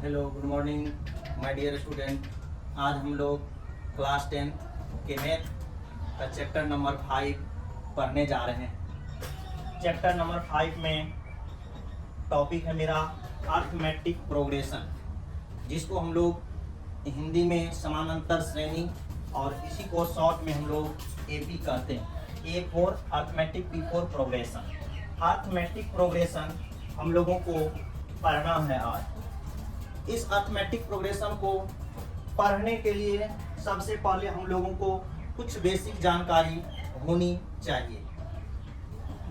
Hello good morning my dear student. आज हम लोग क्लास 10 के मैथ का चैप्टर नंबर 5 पढ़ने जा रहे हैं। चैप्टर नंबर 5 में टॉपिक है मेरा अर्थमेटिक प्रोग्रेशन, जिसको हम लोग हिंदी में समानांतर श्रेणी और इसी को शॉर्ट में हम लोग एपी कहते हैं। A for arithmetic, P for progression. Arithmetic progression हम लोगों को पढ़ना है आज। इस अर्थमेटिक प्रोग्रेशन को पढ़ने के लिए सबसे पहले हम लोगों को कुछ बेसिक जानकारी होनी चाहिए।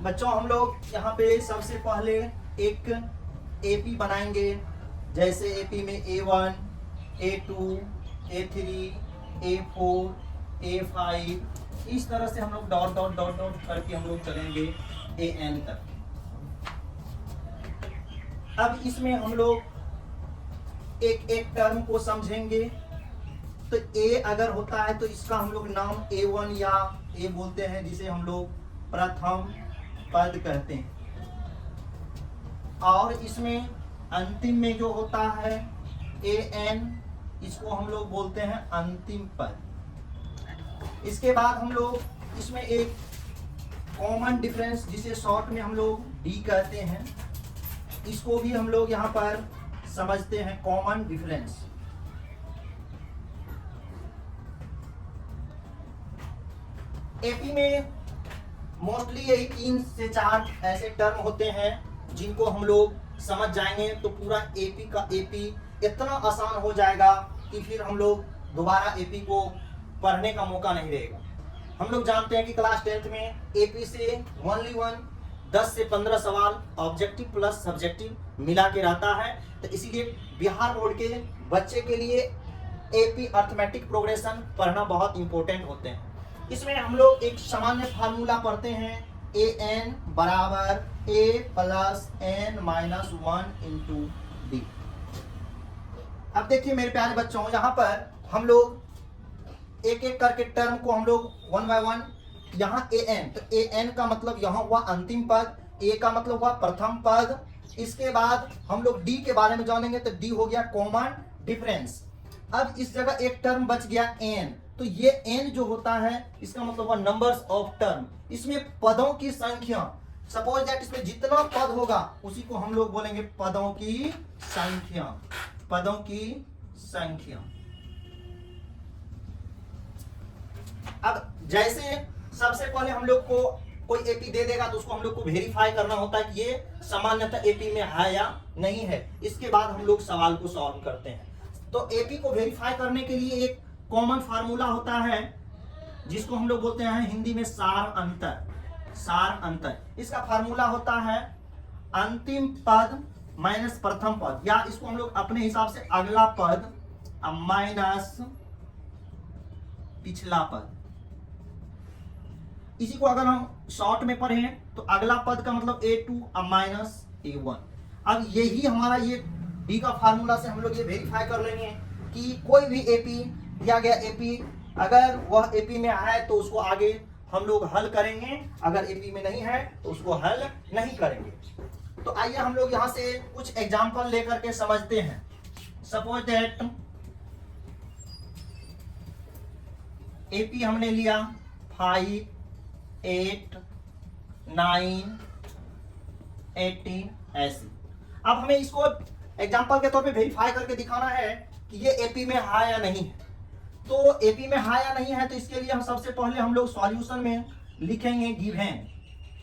बच्चों, हम लोग यहाँ पे सबसे पहले एक एपी बनाएंगे। जैसे एपी में A1, A2, A3, A4, A5, इस तरह से हम लोग डॉट डॉट डॉट डॉट करके हम लोग चलेंगे AN तक। अब इसमें हम लोग एक एक टर्म को समझेंगे। तो ए अगर होता है तो इसका हम लोग नाम A1 या ए बोलते हैं, जिसे हम लोग प्रथम पद कहते हैं। और इसमें अंतिम में जो होता है AN, इसको हम लोग बोलते हैं अंतिम पद। इसके बाद हम लोग इसमें एक कॉमन डिफरेंस, जिसे शॉर्ट में हम लोग D कहते हैं, इसको भी हम लोग यहाँ पर समझते हैं, कॉमन डिफरेंस। एपी में मोस्टली यही 3 से 4 ऐसे टर्म होते हैं जिनको हम लोग समझ जाएंगे तो पूरा एपी का एपी इतना आसान हो जाएगा कि फिर हम लोग दोबारा एपी को पढ़ने का मौका नहीं रहेगा। हम लोग जानते हैं कि क्लास 10th में एपी से ओनली 10 से 15 सवाल ऑब्जेक्टिव प्लस सब्जेक्टिव मिला के रहता है। तो इसीलिए बिहार बोर्ड के बच्चे के लिए एपी अर्थमेटिक प्रोग्रेशन पढ़ना बहुत इंपॉर्टेंट होते हैं। इसमें हम लोग एक सामान्य फार्मूला पढ़ते हैं, AN बराबर A plus N minus 1 into D. अब देखिए मेरे प्यारे बच्चों, यहाँ पर हम लोग एक एक करके टर्म को हम लोग 1 बाय 1। यहाँ AN, तो AN का मतलब यहाँ हुआ अंतिम पद, A का मतलब हुआ प्रथम पद। इसके बाद हम लोग D के बारे में जानेंगे, तो D हो गया कॉमन डिफरेंस। अब इस जगह एक टर्म बच गया N, तो ये N जो होता है इसका मतलब हुआ नंबर्स ऑफ टर्म। इसमें पदों की संख्या, सपोज दैट इसमें जितना पद होगा उसी को हम लोग बोलेंगे पदों की संख्या। पदों की संख्या। अब जैसे सबसे पहले हम लोग को कोई एपी दे देगा तो उसको हम लोग को वेरीफाई करना होता है कि ये सामान्यतः एपी में है या नहीं है। इसके बाद हम लोग सवाल को सॉल्व करते हैं। तो एपी को वेरीफाई करने के लिए एक कॉमन फार्मूला होता है जिसको हम लोग बोलते हैं हिंदी में सार अंतर। सार अंतर, इसका फार्मूला होता है अंतिम पद माइनस प्रथम पद, या इसको हम लोग अपने हिसाब से अगला पद माइनस पिछला पद। इसी को अगर हम शॉर्ट में पढ़ें तो अगला पद का मतलब A2 माइनस A1। अब यही हमारा ये डी का फार्मूला से हम लोग ये वेरीफाई कर लेंगे कि कोई भी एपी दिया गया एपी, अगर वह एपी में है तो उसको आगे हम लोग हल करेंगे, अगर एपी में नहीं है तो उसको हल नहीं करेंगे। तो आइए हम लोग यहाँ से कुछ एग्जाम्पल लेकर के समझते हैं। सपोज दैट एपी हमने लिया 5, 8, 9, 18 ऐसे। अब हमें इसको एग्जांपल के तौर पे वेरीफाई करके दिखाना है कि ये एपी में है या नहीं है। तो एपी में है या नहीं है तो इसके लिए हम सबसे पहले हम लोग सॉल्यूशन में लिखेंगे गिवन।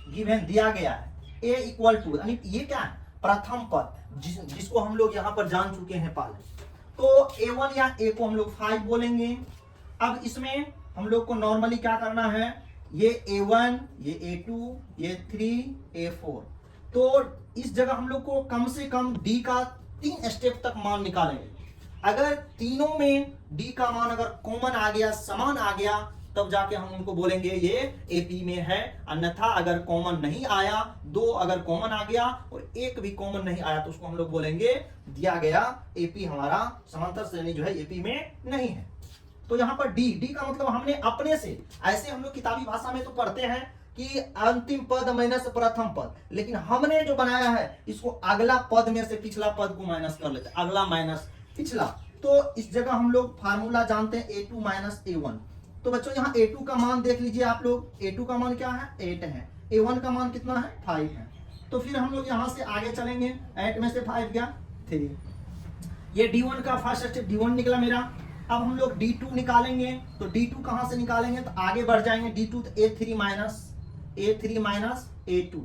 गिवन दिया गया है A इक्वल टू, यानी ये क्या है प्रथम पद, जिसको हम लोग यहाँ पर जान चुके हैं पहले। तो A1 या A को हम लोग 5 बोलेंगे। अब इसमें हम लोग को नॉर्मली क्या करना है, ये A1, ये A2, ये 3, A4। तो इस जगह हम लोग को कम से कम D का 3 स्टेप तक मान निकालेंगे। अगर तीनों में D का मान अगर कॉमन आ गया, समान आ गया, तब जाके हम उनको बोलेंगे ये एपी में है। अन्यथा अगर कॉमन नहीं आया, 2 अगर कॉमन आ गया और 1 भी कॉमन नहीं आया, तो उसको हम लोग बोलेंगे दिया गया एपी हमारा समांतर श्रेणी जो है एपी में नहीं है। तो यहाँ पर डी का मतलब हमने अपने से, ऐसे हम लोग किताबी भाषा में तो पढ़ते हैं कि अंतिम पद माइनस प्रथम पद, लेकिन हमने जो बनाया है इसको अगला पद में से पिछला पद को माइनस कर लेते हैं, अगला माइनस पिछला। तो इस जगह हम लोग फार्मूला जानते हैं a2 माइनस a1। तो बच्चों यहाँ a2 का मान देख लीजिए आप लोग, a2 का मान क्या है 8 है, a1 का मान कितना है 5 है। तो फिर हम लोग यहाँ से आगे चलेंगे, 8 में से 5 गया 3, ये D1 का फर्स्ट स्टेप D1 निकला मेरा। अब हम लोग D2 निकालेंगे, तो D2 कहां से निकालेंगे, तो आगे बढ़ जाएंगे D2, तो A3 माइनस A2,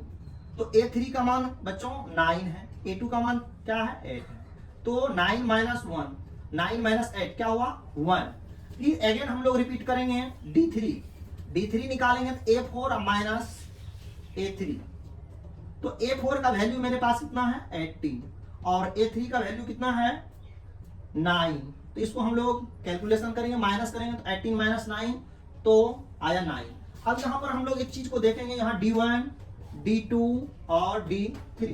तो A3 का मान बच्चों 9 है, A2 का मान क्या है 8 है, तो 9 माइनस 1, 9 माइनस 8 क्या हुआ 1। फिर अगेन हम लोग रिपीट करेंगे D3 निकालेंगे तो A4 माइनस A3, तो A4 का वैल्यू मेरे पास कितना है 18 और A3 का वैल्यू कितना है 9, तो इसको हम लोग कैलकुलेशन करेंगे, माइनस करेंगे तो 18 माइनस 9 तो आया 9। अब यहाँ पर हम लोग एक चीज को देखेंगे, यहाँ D1, D2 और D3,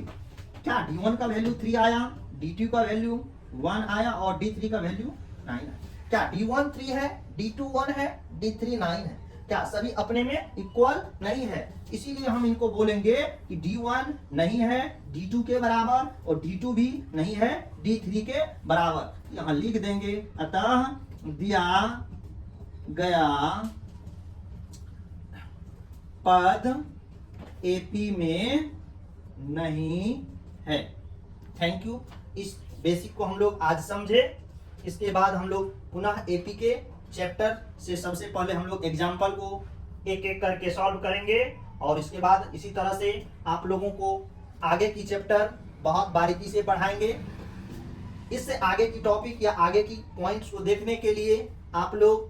क्या D1 का वैल्यू 3 आया, D2 का वैल्यू 1 आया और D3 का वैल्यू 9 आया। क्या D1 3 है, D2 1 है, D3 9 है, क्या सभी अपने में इक्वल नहीं है, इसीलिए हम इनको बोलेंगे कि D1 नहीं है D2 के बराबर और D2 भी नहीं है D3 के बराबर। यहां लिख देंगे, अतः दिया गया पद AP में नहीं है। Thank you. इस बेसिक को हम लोग आज समझे, इसके बाद हम लोग पुनः AP के चैप्टर से सबसे पहले हम लोग एग्जाम्पल को एक एक करके सॉल्व करेंगे और इसके बाद इसी तरह से आप लोगों को आगे की चैप्टर बहुत बारीकी से पढ़ाएंगे। इससे आगे की टॉपिक या आगे की पॉइंट्स को देखने के लिए आप लोग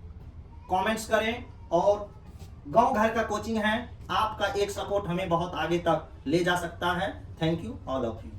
कमेंट्स करें, और गांव घर का कोचिंग है, आपका एक सपोर्ट हमें बहुत आगे तक ले जा सकता है। Thank you all of you.